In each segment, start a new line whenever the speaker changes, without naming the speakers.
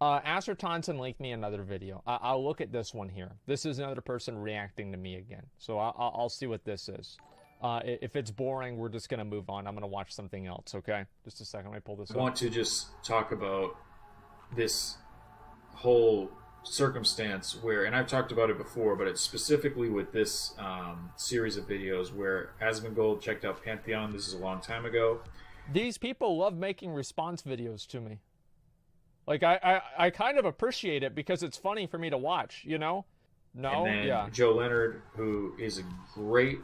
Assertonson linked me another video. I'll look at this one here. This is another person reacting to me again. So I'll see what this is. If it's boring, we're just going to move on. I'm going to watch something else, okay? Just a second. Let me pull this up.
I want to just talk about this whole circumstance where, and I've talked about it before, but it's specifically with this series of videos where Asmongold checked out Pantheon. This is a long time ago.
These people love making response videos to me. Like, I kind of appreciate it because it's funny for me to watch, you know? No?
And then
yeah.
Joe Leonard, who is a great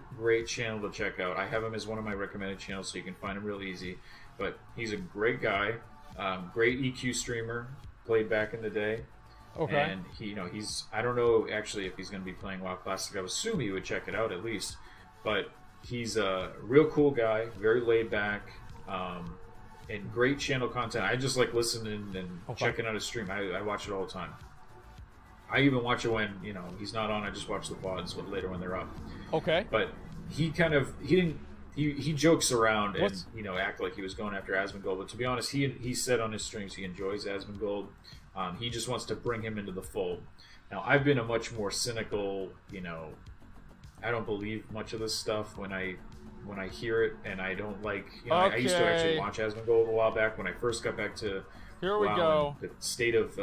channel to check out. I have him as one of my recommended channels, so you can find him real easy. But he's a great guy, great EQ streamer, played back in the day.
Okay.
And he's I don't know actually if he's going to be playing WoW Classic. I would assume he would check it out at least. But he's a real cool guy, very laid back. And great channel content. I just like listening and checking out his stream. I watch it all the time. I even watch it when he's not on. I just watch the VODs later when they're up.
Okay.
But he jokes around and act like he was going after Asmongold. But to be honest, he said on his streams he enjoys Asmongold. He just wants to bring him into the fold. Now I've been a much more cynical. I don't believe much of this stuff when I hear it, and I don't like. I used to actually watch Asmongold a while back when I first got back to.
Here we go.
The state of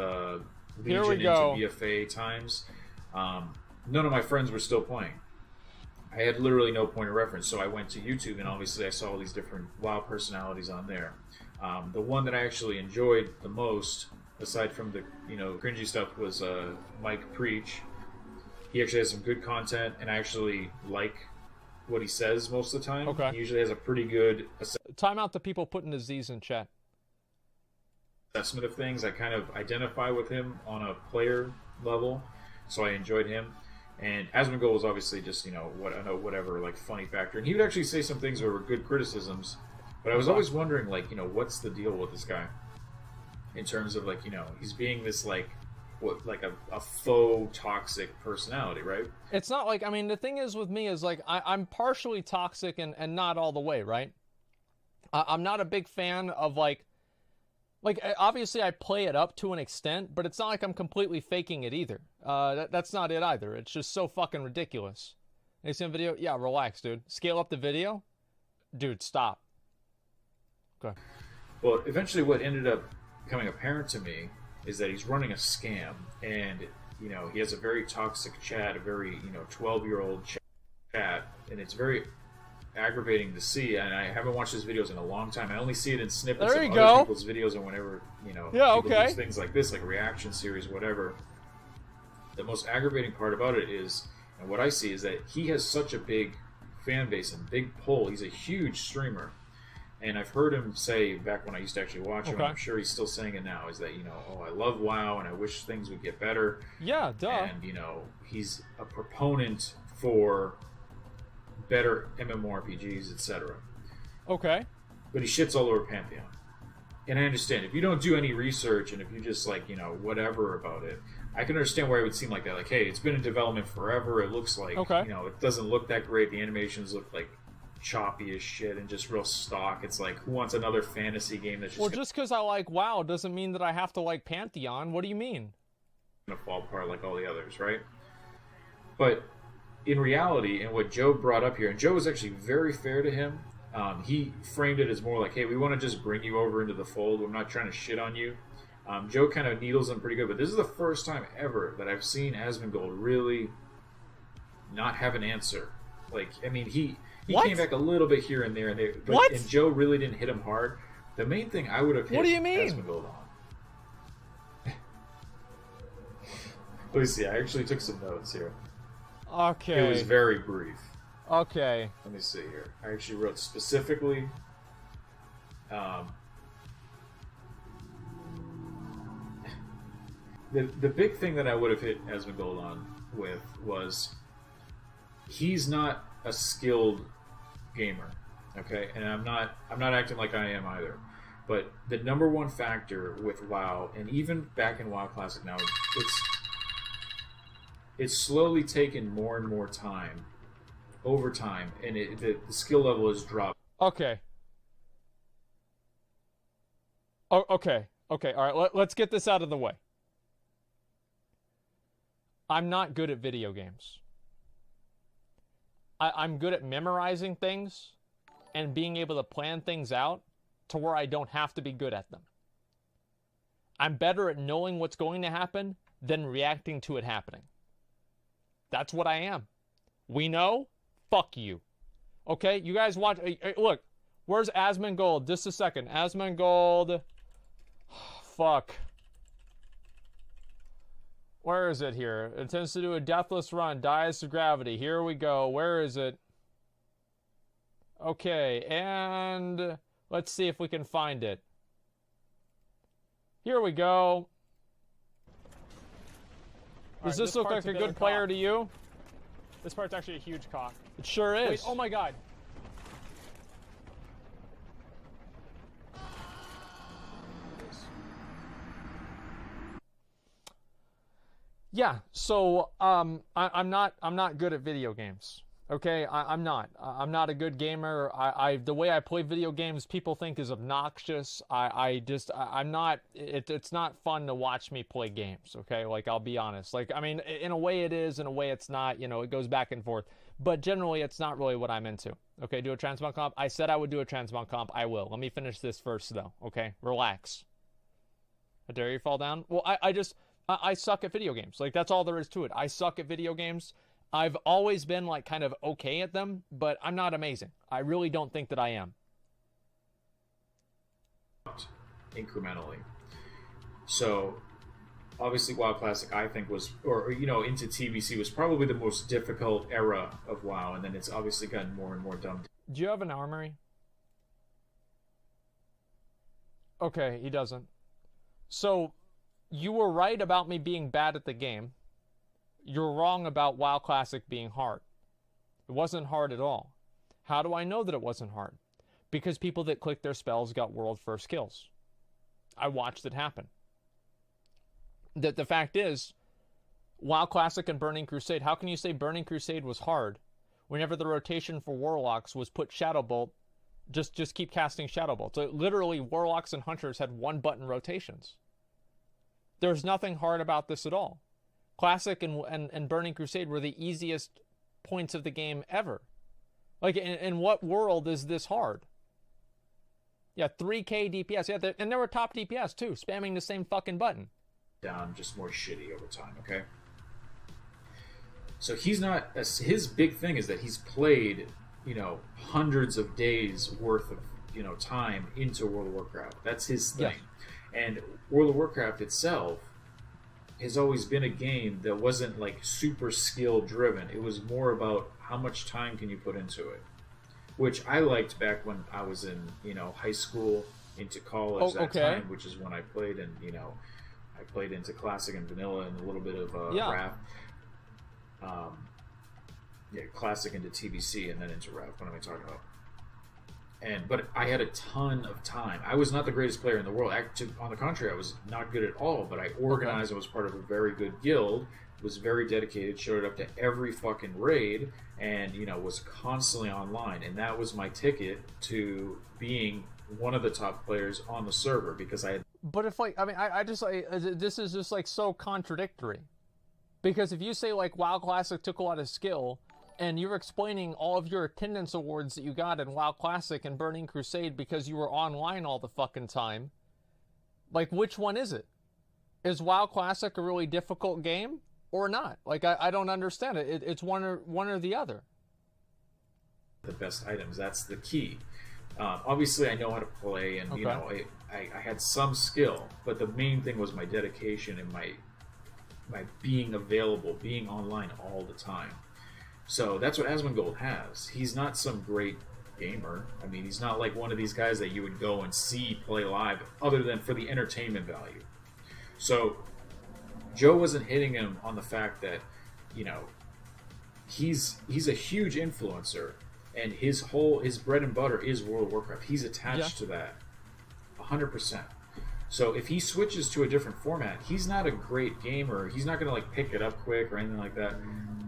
Here
Legion
we go.
into BFA times. None of my friends were still playing. I had literally no point of reference, so I went to YouTube, and obviously I saw all these different WoW personalities on there. The one that I actually enjoyed the most, aside from the cringy stuff, was Mike Preach. He actually has some good content, and I actually like what he says most of the time.
Okay.
He usually has a pretty good
Time out the people putting the Z's in chat.
assessment of things. I kind of identify with him on a player level, so I enjoyed him. And Asmongold was obviously just whatever like funny factor, and he would actually say some things that were good criticisms. But I was always wondering what's the deal with this guy in terms of he's being this a faux toxic personality, right?
It's not like, the thing is with me is I'm partially toxic and not all the way, right? I'm not a big fan of obviously I play it up to an extent, but it's not like I'm completely faking it either. That's not it either. It's just so fucking ridiculous. You see a video? Yeah, relax, dude. Scale up the video? Dude, stop. Okay.
Well, eventually what ended up becoming apparent to me is that he's running a scam, and he has a very toxic chat, a very 12-year-old chat, and it's very aggravating to see. And I haven't watched his videos in a long time. I only see it in snippets of other people's videos, and whenever people do things like this, like a reaction series, whatever. The most aggravating part about it is, and what I see is that he has such a big fan base and big pull. He's a huge streamer. And I've heard him say back when I used to actually watch him, and I'm sure he's still saying it now, is that, I love WoW and I wish things would get better.
Yeah, duh.
And, he's a proponent for better MMORPGs, etc.
Okay.
But he shits all over Pantheon. And I understand, if you don't do any research and if you just, whatever about it, I can understand why it would seem like that. Like, hey, it's been in development forever, it looks like, it doesn't look that great, the animations look like choppy as shit and just real stock. It's like, who wants another fantasy game that's just
just because I like WoW doesn't mean that I have to like Pantheon. What do you mean?
Gonna fall apart like all the others, right? But in reality, and what Joe brought up here, and Joe was actually very fair to him. He framed it as more like, hey, we want to just bring you over into the fold. We're not trying to shit on you. Joe kind of needles him pretty good, but this is the first time ever that I've seen Asmongold really not have an answer. He came back a little bit here and there, and Joe really didn't hit him hard. The main thing I would have hit Asmongold on. Let me see. I actually took some notes here.
Okay.
It was very brief.
Okay.
Let me see here. I actually wrote specifically. The big thing that I would have hit Asmongold on with was he's not a skilled gamer, okay, and I'm not acting like I am either. But the number one factor with WoW, and even back in WoW Classic now, it's slowly taken more and more time, over time, and the skill level has dropped.
Okay. Oh, okay. Okay, all right, let's get this out of the way. I'm not good at video games. I'm good at memorizing things and being able to plan things out to where I don't have to be good at them. I'm better at knowing what's going to happen than reacting to it happening. That's what I am. We know? Fuck you. Okay, you guys watch. Look, where's Asmongold? Just a second. Asmongold. Fuck. Where is it here? It tends to do a deathless run. Dies to gravity. Here we go. Where is it? Okay, and let's see if we can find it. Here we go. Does this look like a good player to you?
This part's actually a huge cock.
It sure is.
Wait, oh my god.
Yeah, so I'm not good at video games. Okay, I'm not. I'm not a good gamer. The way I play video games, people think is obnoxious. I'm not. It's not fun to watch me play games. Okay, like I'll be honest. Like I mean, in a way it is, in a way it's not. You know, it goes back and forth. But generally, it's not really what I'm into. Okay, do a transmog comp. I said I would do a transmog comp. I will. Let me finish this first though. Okay, relax. How dare you fall down? Well, I suck at video games. Like, that's all there is to it. I suck at video games. I've always been, like, kind of okay at them, but I'm not amazing. I really don't think that I am.
Incrementally. So, obviously, WoW Classic, I think, was, or you know, into TBC was probably the most difficult era of WoW, and then it's obviously gotten more and more dumb.
Do you have an armory? Okay, he doesn't. So, you were right about me being bad at the game. You're wrong about WoW Classic being hard. It wasn't hard at all. How do I know that it wasn't hard? Because people that clicked their spells got world first kills. I watched it happen. The fact is, WoW Classic and Burning Crusade, how can you say Burning Crusade was hard whenever the rotation for Warlocks was put Shadow Bolt, just keep casting Shadow Bolt? So literally, Warlocks and Hunters had one button rotations. There's nothing hard about this at all. Classic and Burning Crusade were the easiest points of the game ever. Like, in what world is this hard? Yeah, 3k DPS. Yeah, and there were top DPS too, spamming the same fucking button.
Down, just more shitty over time, okay? So he's not... His big thing is that he's played, you know, hundreds of days worth of, you know, time into World of Warcraft. That's his thing. Yeah. And World of Warcraft itself has always been a game that wasn't like super skill driven. It was more about how much time can you put into it, which I liked back when I was in, you know, high school into college time, which is when I played, and you know, I played into Classic and Vanilla and a little bit of Wrath. Classic into TBC and then into Wrath. What am I talking about? But I had a ton of time. I was not the greatest player in the world. On the contrary, I was not good at all. But I organized. I was part of a very good guild. Was very dedicated. Showed up to every fucking raid, and you know, was constantly online. And that was my ticket to being one of the top players on the server, because I had.
But if like, I mean, I just like, this is just like so contradictory, because if you say like WoW Classic took a lot of skill, and you're explaining all of your attendance awards that you got in WoW Classic and Burning Crusade because you were online all the fucking time. Like, which one is it? Is WoW Classic a really difficult game or not? Like, I don't understand it. It's one or the other.
The best items, that's the key. Obviously, I know how to play, and you know, I had some skill, but the main thing was my dedication and my being available, being online all the time. So that's what Asmongold has. He's not some great gamer. I mean, he's not like one of these guys that you would go and see play live, other than for the entertainment value. So Joe wasn't hitting him on the fact that, you know, he's a huge influencer, and his bread and butter is World of Warcraft. He's attached to that 100%. So if he switches to a different format, he's not a great gamer. He's not going to like pick it up quick or anything like that.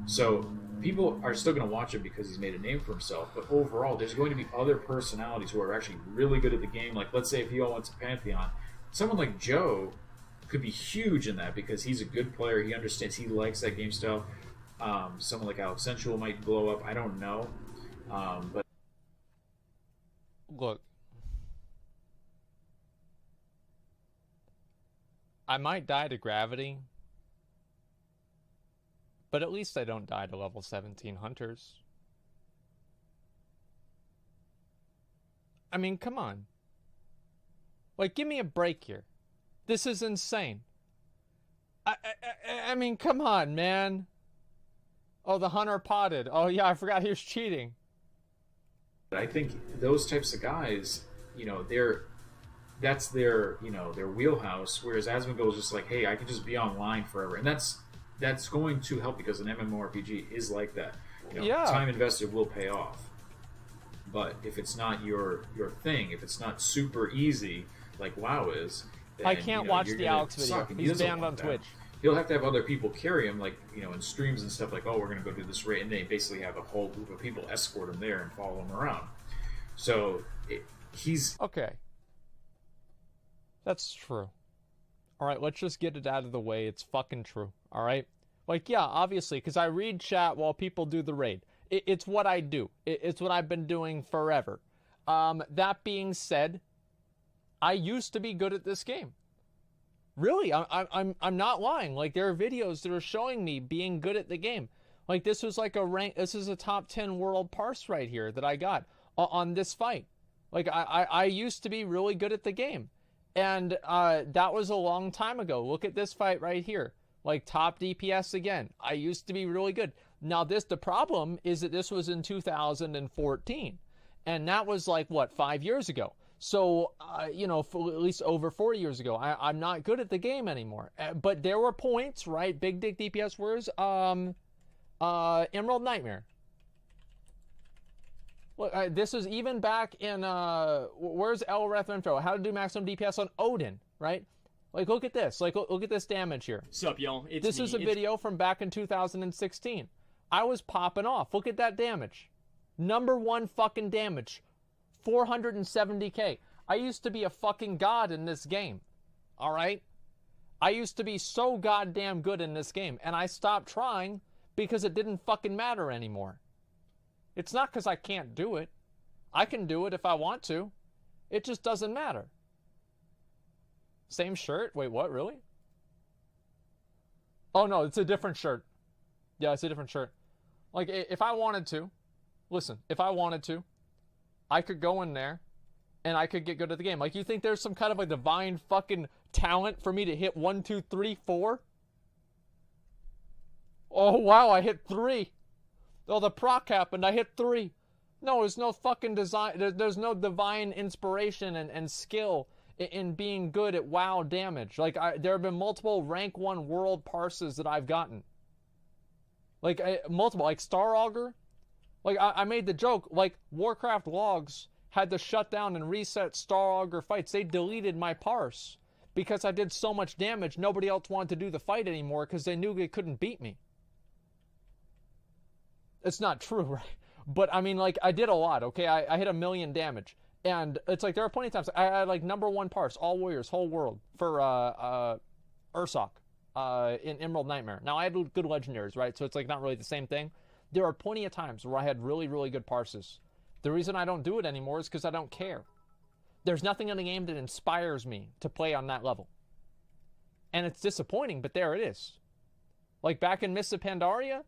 So people are still going to watch him because he's made a name for himself. But overall, there's going to be other personalities who are actually really good at the game. Like, let's say if you all went to Pantheon, someone like Joe could be huge in that because he's a good player. He understands. He likes that game style. Someone like Alex Sensual might blow up. I don't know. But
look, I might die to gravity, but at least I don't die to level 17 hunters. I mean, come on. Like, give me a break here. This is insane. I mean, come on, man. Oh, the hunter potted. Oh, yeah, I forgot he was cheating.
I think those types of guys, that's their, their wheelhouse. Whereas Asmongold is just like, hey, I can just be online forever, and that's going to help because an MMORPG is like that. Time invested will pay off. But if it's not your thing, if it's not super easy like WoW is, then,
I can't watch the Alex video. He's banned on Twitch.
He'll have to have other people carry him, like, in streams and stuff, like, oh, we're going to go do this raid, and they basically have a whole group of people escort him there and follow him around. So, he's...
Okay. That's true. Alright, let's just get it out of the way. It's fucking true. Alright? Like, yeah, obviously, because I read chat while people do the raid. It's what I do. It's what I've been doing forever. That being said, I used to be good at this game. Really, I'm not lying. Like, there are videos that are showing me being good at the game. Like, this was like this is a top 10 world parse right here that I got on this fight. Like, I used to be really good at the game. And that was a long time ago. Look at this fight right here. Like, top DPS again. I used to be really good. Now, the problem is that this was in 2014. And that was like, what, 5 years ago. So, for at least over 4 years ago, I'm not good at the game anymore. But there were points, right? Big Dick DPS, where's Emerald Nightmare? Look, this is even back in, where's Elreth Info? How to do maximum DPS on Odin, right? Like, look at this. Like, look at this damage here.
Sup, y'all?
This is a video from back in 2016. I was popping off. Look at that damage. Number one fucking damage. 470k. I used to be a fucking god in this game. Alright? I used to be so goddamn good in this game. And I stopped trying because it didn't fucking matter anymore. It's not because I can't do it. I can do it if I want to. It just doesn't matter. Same shirt? Wait, what? Really? Oh no, it's a different shirt. Yeah, it's a different shirt. Like, if I wanted to, listen, if I wanted to, I could go in there and I could get good at the game. Like, you think there's some kind of a divine fucking talent for me to hit 1, 2, 3, 4? Oh, wow, I hit 3. Oh, the proc happened. I hit 3. No, there's no fucking design. There's no divine inspiration and skill in being good at WoW damage. Like, there have been multiple rank 1 world parses that I've gotten. Like, multiple. Like, Star Augur. Like, I made the joke, like, Warcraft logs had to shut down and reset Star Augur fights. They deleted my parse because I did so much damage, nobody else wanted to do the fight anymore because they knew they couldn't beat me. It's not true, right? But, I mean, like, I did a lot, okay? I hit 1 million damage. And it's like, there are plenty of times, I had, like, number 1 parse, all warriors, whole world, for, Ursoc, in Emerald Nightmare. Now, I had good legendaries, right? So it's, like, not really the same thing. There are plenty of times where I had really, really good parses. The reason I don't do it anymore is because I don't care. There's nothing in the game that inspires me to play on that level. And it's disappointing, but there it is. Like, back in Mists of Pandaria,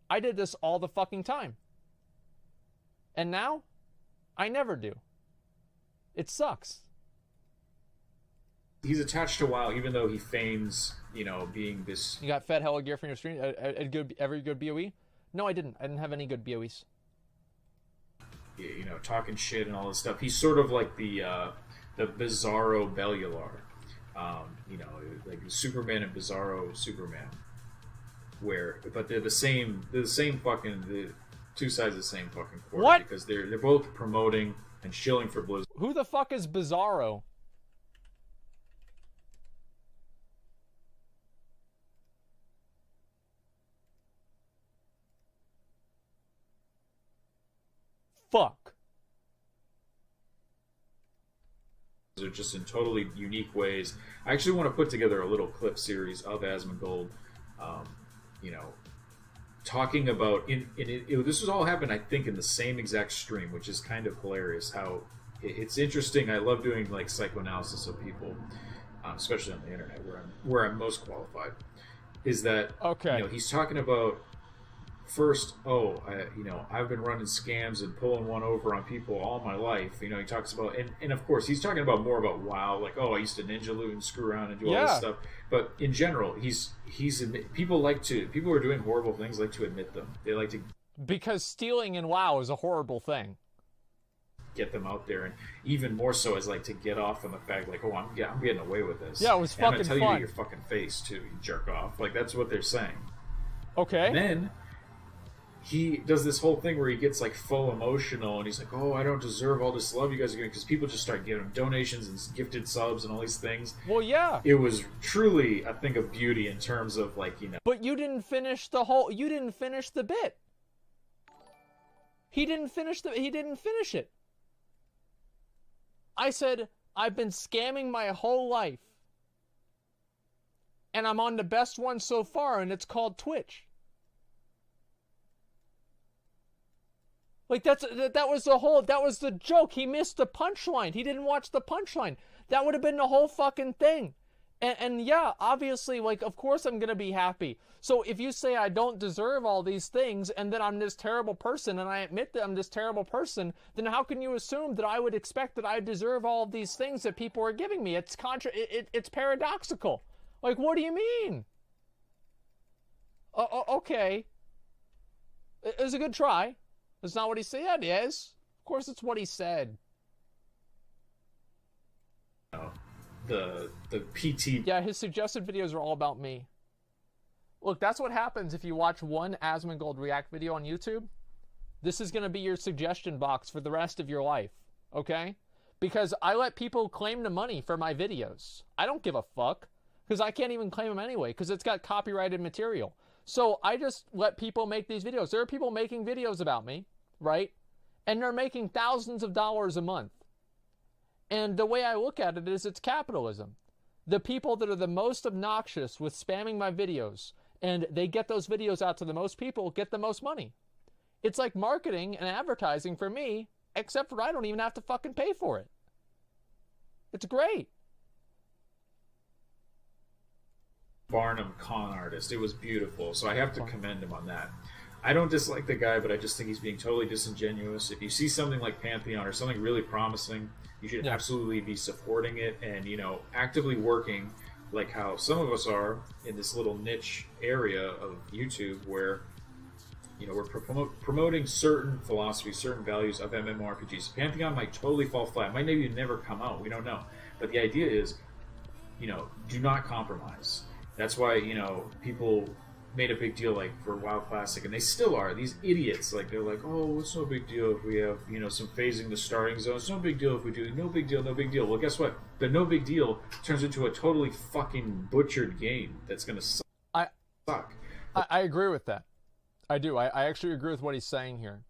I did this all the fucking time. And now, I never do. It sucks.
He's attached to WoW, even though he feigns, being this...
You got fed hella gear from your stream? Every good BOE? No, I didn't. I didn't have any good BOEs.
Talking shit and all this stuff. He's sort of like the Bizarro Bellular. Like Superman and Bizarro Superman. But they're the same fucking... The two sides of the same fucking coin.
What?
Because they're both promoting and shilling for Blizzard.
Who the fuck is Bizarro? Fuck.
are just in totally unique ways. I actually want to put together a little clip series of Asmongold, you know, talking about this was all happened, I think, in the same exact stream, which is kind of hilarious. How it's interesting. I love doing like psychoanalysis of people, especially on the internet, where I'm most qualified. Is that
okay?
You know, he's talking about. First, I've been running scams and pulling one over on people all my life. You know, he talks about, and of course, he's talking about more about WoW, like, I used to ninja loot and screw around and do all this stuff. But in general, people who are doing horrible things like to admit them. They like to,
because stealing in WoW is a horrible thing.
Get them out there, and even more so as like to get off on the fact, like, I'm getting away with this.
Yeah, it was fucking fun.
I'm gonna tell you to your fucking face too, you jerk off. Like, that's what they're saying.
Okay.
And then he does this whole thing where he gets like faux emotional, and he's like, I don't deserve all this love you guys are giving, because people just start giving him donations and gifted subs and all these things.
Well, yeah.
It was truly a thing of beauty in terms of like, you know.
But you didn't finish the bit. He didn't finish it. I said, I've been scamming my whole life. And I'm on the best one so far, and it's called Twitch. Like, that was the joke. He missed the punchline. He didn't watch the punchline. That would have been the whole fucking thing. And yeah, obviously, like, of course I'm going to be happy. So if you say I don't deserve all these things, and then I'm this terrible person, and I admit that I'm this terrible person, then how can you assume that I would expect that I deserve all of these things that people are giving me? It's it's paradoxical. Like, what do you mean? Okay. It was a good try. That's not what he said, yes. Of course it's what he said.
The PT.
Yeah, his suggested videos are all about me. Look, that's what happens if you watch one Asmongold React video on YouTube. This is going to be your suggestion box for the rest of your life, okay? Because I let people claim the money for my videos. I don't give a fuck, because I can't even claim them anyway, because it's got copyrighted material. So I just let people make these videos. There are people making videos about me, right? And they're making thousands of dollars a month. And the way I look at it is, it's capitalism. The people that are the most obnoxious with spamming my videos, and they get those videos out to the most people, get the most money. It's like marketing and advertising for me, except for I don't even have to fucking pay for it. It's great.
Barnum con artist. It was beautiful. So I have to commend him on that. I don't dislike the guy, but I just think he's being totally disingenuous. If you see something like Pantheon or something really promising, you should absolutely be supporting it and, you know, actively working like how some of us are in this little niche area of YouTube where, you know, we're promoting certain philosophies, certain values of MMORPGs. Pantheon might totally fall flat. Might maybe never come out. We don't know. But the idea is, you know, do not compromise. That's why, you know, people made a big deal, like, for WoW Classic, and they still are. These idiots, like, they're like, it's no big deal if we have, you know, some phasing the starting zone. It's no big deal if we do. No big deal, no big deal. Well, guess what? The no big deal turns into a totally fucking butchered game that's going to suck.
I agree with that. I do. I actually agree with what he's saying here.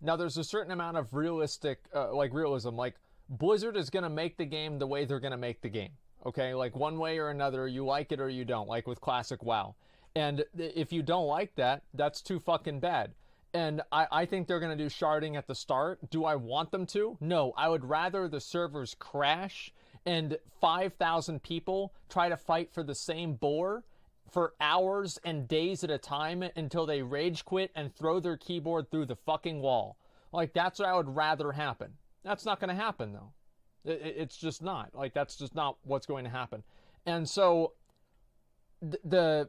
Now, there's a certain amount of realism. Like, Blizzard is going to make the game the way they're going to make the game. Okay? Like, one way or another, you like it or you don't, like with Classic WoW. And if you don't like that, that's too fucking bad. And I think they're going to do sharding at the start. Do I want them to? No. I would rather the servers crash and 5,000 people try to fight for the same boar for hours and days at a time until they rage quit and throw their keyboard through the fucking wall. Like, that's what I would rather happen. That's not going to happen, though. It's just not. Like, that's just not what's going to happen. And so the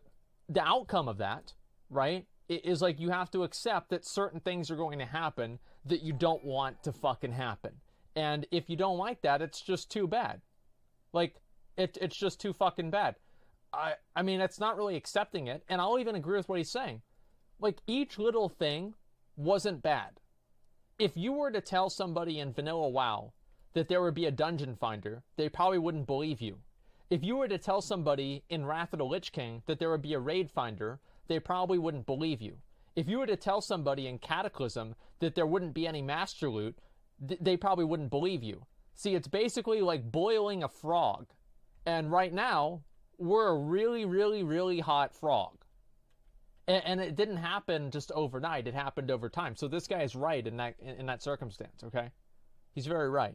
outcome of that, right, is like you have to accept that certain things are going to happen that you don't want to fucking happen. And if you don't like that, it's just too bad. Like, it's just too fucking bad. I mean, it's not really accepting it, and I'll even agree with what he's saying. Like, each little thing wasn't bad. If you were to tell somebody in vanilla WoW that there would be a dungeon finder, they probably wouldn't believe you. If you were to tell somebody in Wrath of the Lich King that there would be a raid finder, they probably wouldn't believe you. If you were to tell somebody in Cataclysm that there wouldn't be any master loot, they probably wouldn't believe you. See, it's basically like boiling a frog. And right now, we're a really, really, really hot frog. And it didn't happen just overnight. It happened over time. So this guy is right in that circumstance, okay? He's very right.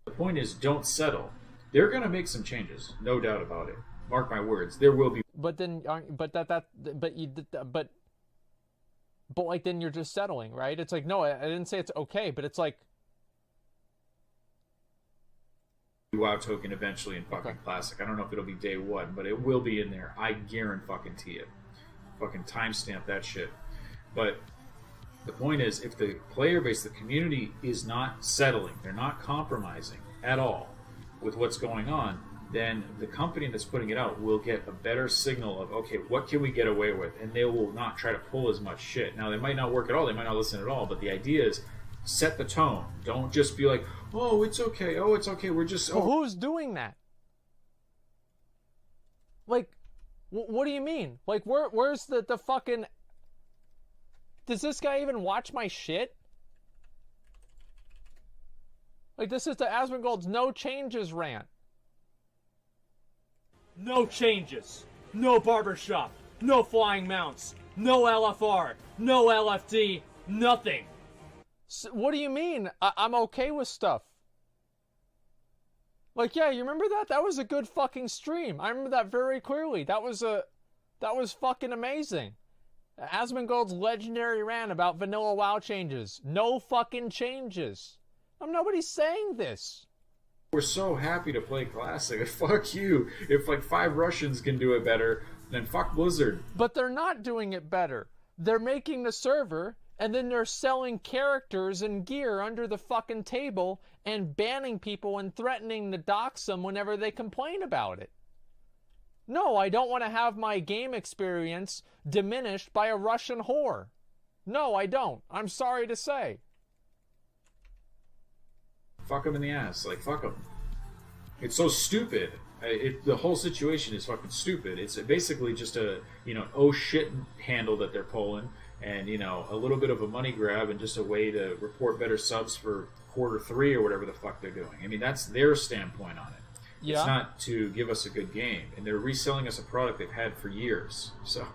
The point is, don't settle. They're going to make some changes, no doubt about it. Mark my words, there will be.
But then, but like then you're just settling, right? It's like, no, I didn't say it's okay, but it's like
WoW token eventually in fucking Classic. I don't know if it'll be day one, but it will be in there. I guarantee it. Fucking timestamp that shit. But the point is, if the player base, the community is not settling, they're not compromising at all with what's going on, then the company that's putting it out will get a better signal of, okay, what can we get away with? And they will not try to pull as much shit. Now, they might not work at all, they might not listen at all, but the idea is set the tone. Don't just be like, oh, it's okay, we're just...
Well, who's doing that? Like, what do you mean? Like, where's the fucking... Does this guy even watch my shit? Like, this is the Asmongold's no changes rant.
No changes. No barbershop. No flying mounts. No LFR. No LFD. Nothing.
So, what do you mean? I'm okay with stuff. Like, yeah, you remember that? That was a good fucking stream. I remember that very clearly. That was fucking amazing. Asmongold's legendary rant about vanilla WoW changes. No fucking changes. Nobody's saying this.
We're so happy to play Classic. Fuck you. If like 5 Russians can do it better, then fuck Blizzard.
But they're not doing it better. They're making the server, and then they're selling characters and gear under the fucking table and banning people and threatening to dox them whenever they complain about it. No, I don't want to have my game experience diminished by a Russian whore. No, I don't. I'm sorry to say.
Fuck them in the ass. Like, fuck them. It's so stupid. The whole situation is fucking stupid. It's basically just a, oh shit handle that they're pulling, and, a little bit of a money grab and just a way to report better subs for Q3 or whatever the fuck they're doing. I mean, that's their standpoint on it. Yeah. It's not to give us a good game. And they're reselling us a product they've had for years. So,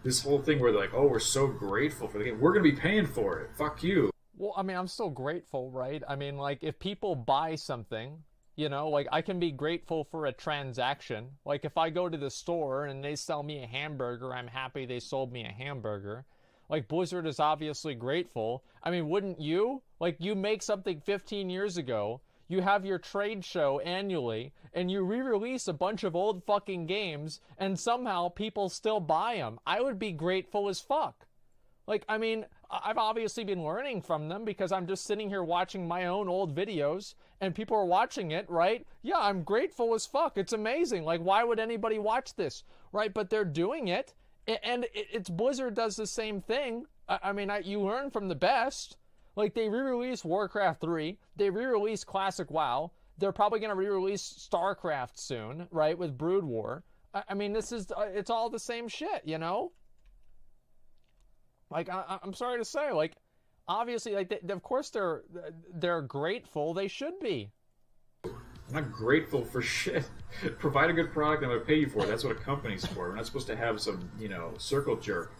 this whole thing where they're like, oh, we're so grateful for the game. We're going to be paying for it. Fuck you.
Well, I mean, I'm still grateful, right? I mean, like, if people buy something, like, I can be grateful for a transaction. Like, if I go to the store and they sell me a hamburger, I'm happy they sold me a hamburger. Like, Blizzard is obviously grateful. I mean, wouldn't you? Like, you make something 15 years ago, you have your trade show annually, and you re-release a bunch of old fucking games, and somehow people still buy them. I would be grateful as fuck. Like, I mean, I've obviously been learning from them because I'm just sitting here watching my own old videos and people are watching it, right? Yeah, I'm grateful as fuck. It's amazing. Like, why would anybody watch this, right? But they're doing it, and it's Blizzard does the same thing. I mean, you learn from the best. Like, they re-release Warcraft 3. They re-release Classic WoW. They're probably going to re-release StarCraft soon, right, with Brood War. I mean, it's all the same shit, Like, I'm sorry to say, like, obviously, like, of course they're grateful. They should be.
I'm not grateful for shit. Provide a good product, I'm going to pay you for it. That's what a company's for. We're not supposed to have some, circle jerk.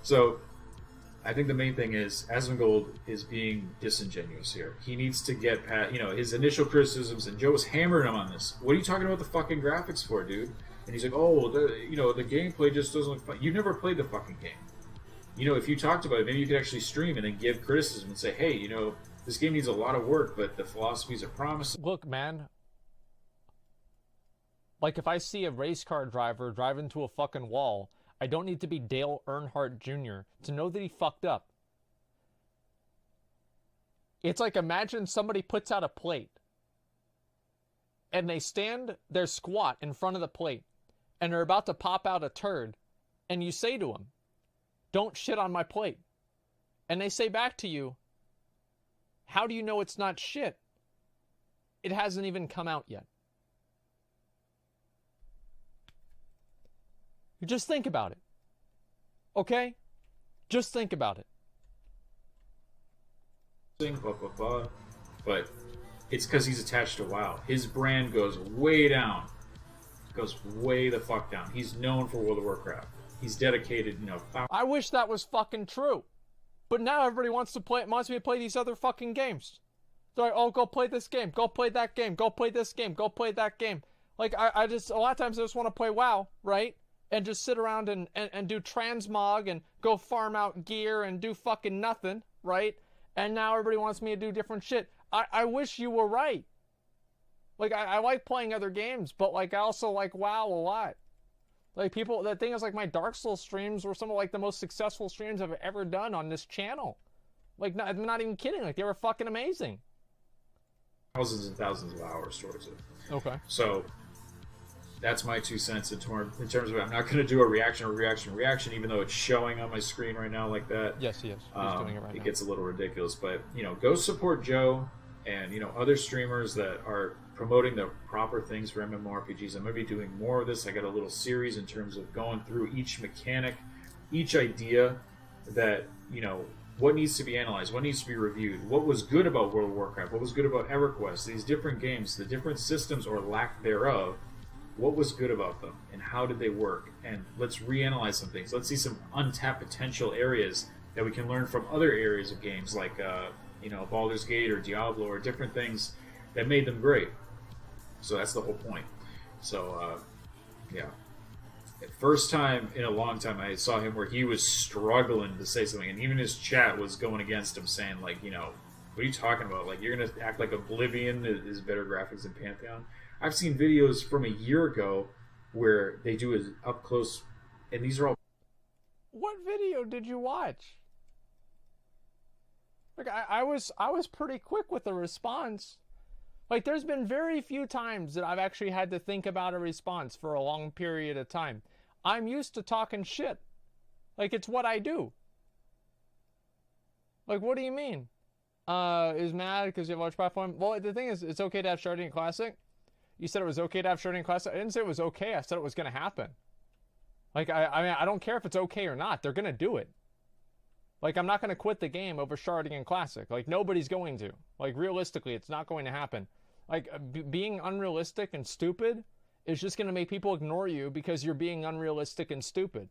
So, I think the main thing is Asmongold is being disingenuous here. He needs to get past, his initial criticisms, and Joe was hammering him on this. What are you talking about the fucking graphics for, dude? And he's like, oh, the gameplay just doesn't look fun. You've never played the fucking game. If you talked about it, maybe you could actually stream and then give criticism and say, hey, this game needs a lot of work, but the philosophies are promising.
Look, man. Like, if I see a race car driver drive into a fucking wall, I don't need to be Dale Earnhardt Jr. to know that he fucked up. It's like, imagine somebody puts out a plate and they're squat in front of the plate and they're about to pop out a turd, and you say to them, don't shit on my plate. And they say back to you, how do you know it's not shit? It hasn't even come out yet. You just think about it. Okay? Just think about it.
but it's because he's attached to WoW. His brand goes way down. Goes way the fuck down. He's known for World of Warcraft. He's dedicated,
I wish that was fucking true. But now everybody wants me to play these other fucking games. They're like, oh, go play this game. Go play that game. Go play this game. Go play that game. Like, I just, a lot of times I just want to play WoW, right? And just sit around and do transmog and go farm out gear and do fucking nothing, right? And now everybody wants me to do different shit. I wish you were right. Like, I like playing other games, but, like, I also like WoW a lot. Like, the thing is, like, my Dark Souls streams were some of, like, the most successful streams I've ever done on this channel. Like, I'm not even kidding. Like, they were fucking amazing.
thousands and thousands of hours towards it.
Okay.
So, that's my 2 cents in terms of I'm not going to do a reaction, even though it's showing on my screen right now like that.
Yes, he is. He's doing it right now.
It gets a little ridiculous, but, go support Joe and, other streamers that are promoting the proper things for MMORPGs. I'm going to be doing more of this. I got a little series in terms of going through each mechanic, each idea that, what needs to be analyzed, what needs to be reviewed, what was good about World of Warcraft, what was good about EverQuest, these different games, the different systems or lack thereof, what was good about them, and how did they work, and let's reanalyze some things. Let's see some untapped potential areas that we can learn from other areas of games like, Baldur's Gate or Diablo or different things that made them great. So that's the whole point. So, yeah. First time in a long time I saw him where he was struggling to say something, and even his chat was going against him, saying, like, what are you talking about? Like, you're going to act like Oblivion is better graphics than Pantheon? I've seen videos from a year ago where they do it up close, and these are all...
What video did you watch? Like, I was pretty quick with the response. Like, there's been very few times that I've actually had to think about a response for a long period of time. I'm used to talking shit. Like, it's what I do. Like, what do you mean? Is mad because you have a large platform? Well, the thing is, it's okay to have Sharding Classic. You said it was okay to have Sharding Classic. I didn't say it was okay. I said it was going to happen. Like, I mean, I don't care if it's okay or not. They're going to do it. Like, I'm not going to quit the game over Sharding and Classic. Like, nobody's going to. Like, realistically, it's not going to happen. Like, being unrealistic and stupid is just going to make people ignore you because you're being unrealistic and stupid.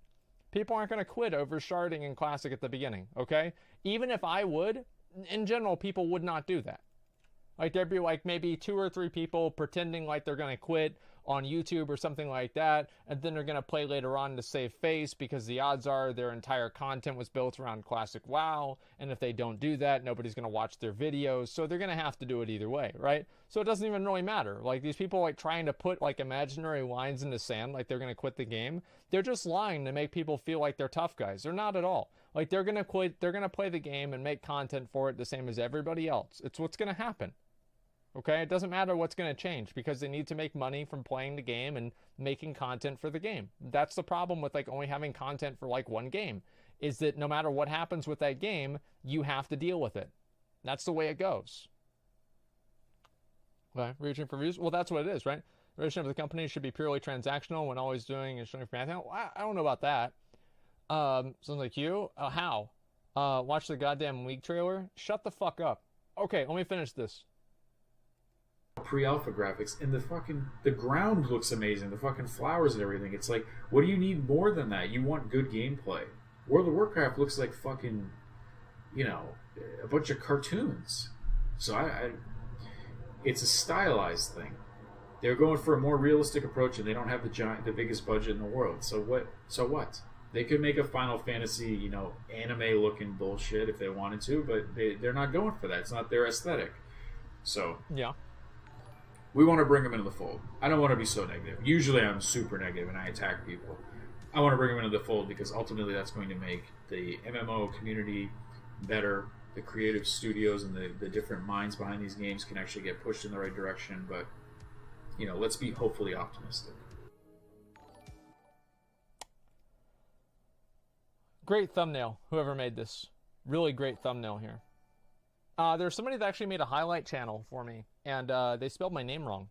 People aren't going to quit over Sharding and Classic at the beginning, okay? Even if I would, in general, people would not do that. Like, there'd be, like, maybe 2 or 3 people pretending like they're going to quit on YouTube or something like that, and then they're going to play later on to save face because the odds are their entire content was built around Classic WoW, and if they don't do that, nobody's going to watch their videos, so they're going to have to do it either way, right? So it doesn't even really matter. Like, these people, like, trying to put, like, imaginary lines in the sand, like they're going to quit the game, they're just lying to make people feel like they're tough guys. They're not at all. Like, they're going to quit, they're going to play the game and make content for it the same as everybody else. It's what's going to happen. Okay, it doesn't matter what's going to change because they need to make money from playing the game and making content for the game. That's the problem with, like, only having content for, like, one game, is that no matter what happens with that game, you have to deal with it. That's the way it goes. Okay, reaching for views? Well, that's what it is, right? The relationship of the company should be purely transactional when all he's doing is showing for Pantheon. Well, I don't know about that. Sounds like you. How? Watch the goddamn league trailer? Shut the fuck up. Okay, let me finish this.
Pre-alpha graphics, and the ground looks amazing, the fucking flowers and everything. It's like, what do you need more than that? You want good gameplay. World of Warcraft looks like fucking, a bunch of cartoons. So it's a stylized thing. They're going for a more realistic approach, and they don't have the biggest budget in the world. So what? They could make a Final Fantasy, anime-looking bullshit if they wanted to, but they're not going for that. It's not their aesthetic. So
yeah.
We want to bring them into the fold. I don't want to be so negative. Usually I'm super negative and I attack people. I want to bring them into the fold because ultimately that's going to make the MMO community better. The creative studios and the different minds behind these games can actually get pushed in the right direction. But, let's be hopefully optimistic.
Great thumbnail, whoever made this. Really great thumbnail here. There's somebody that actually made a highlight channel for me, and they spelled my name wrong.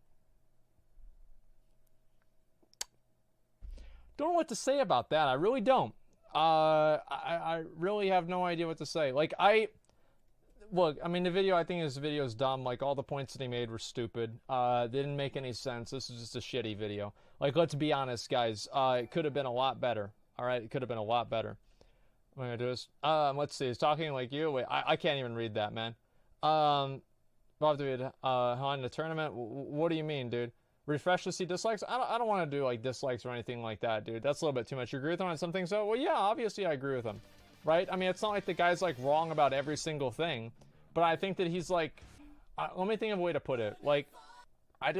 Don't know what to say about that. I really don't. I really have no idea what to say. Like, Look, I mean, I think his video is dumb. Like, all the points that he made were stupid. They didn't make any sense. This is just a shitty video. Like, let's be honest, guys. It could have been a lot better. All right? It could have been a lot better. What am I going to do this? Let's see. He's talking like you. Wait, I can't even read that, man. On the tournament? What do you mean, dude? Refresh to see dislikes? I don't want to do, like, dislikes or anything like that, dude. That's a little bit too much. You agree with him on some things, though? Well, yeah, obviously I agree with him. Right? I mean, it's not like the guy's, like, wrong about every single thing. But I think that he's, like... let me think of a way to put it. Like, I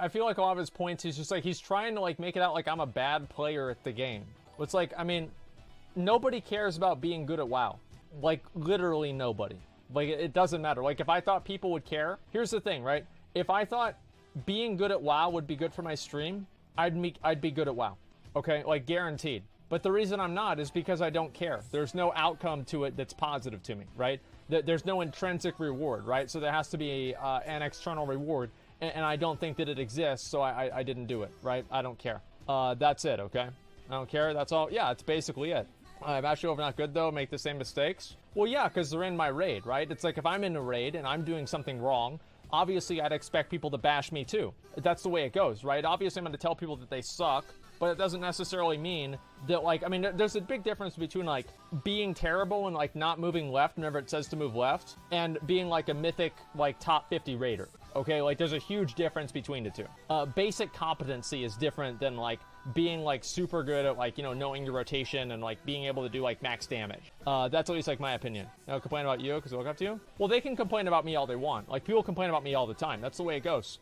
feel like a lot of his points, he's just, like, he's trying to, like, make it out like I'm a bad player at the game. It's like, I mean, nobody cares about being good at WoW. Like, literally nobody. Like, it doesn't matter. Like, if I thought people would care... Here's the thing, right? If I thought being good at WoW would be good for my stream, I'd be good at WoW. Okay? Like, guaranteed. But the reason I'm not is because I don't care. There's no outcome to it that's positive to me, right? There's no intrinsic reward, right? So there has to be an external reward, and I don't think that it exists, so I didn't do it, right? I don't care. That's it, okay? I don't care. That's all. Yeah, that's basically it. I'm actually not good, though. Make the same mistakes? Well, yeah, because they're in my raid, right? It's like if I'm in a raid and I'm doing something wrong, obviously I'd expect people to bash me too. That's the way it goes, right? Obviously I'm going to tell people that they suck, but it doesn't necessarily mean that, like, I mean, there's a big difference between, like, being terrible and, like, not moving left whenever it says to move left, and being, like, a mythic, like, top 50 raider, okay? Like, there's a huge difference between the two. Basic competency is different than, like, being, like, super good at, like, you know, knowing your rotation and, like, being able to do, like, max damage. That's at least, like, my opinion. They'll complain about you because they look up to you? Well, they can complain about me all they want. Like, people complain about me all the time. That's the way it goes.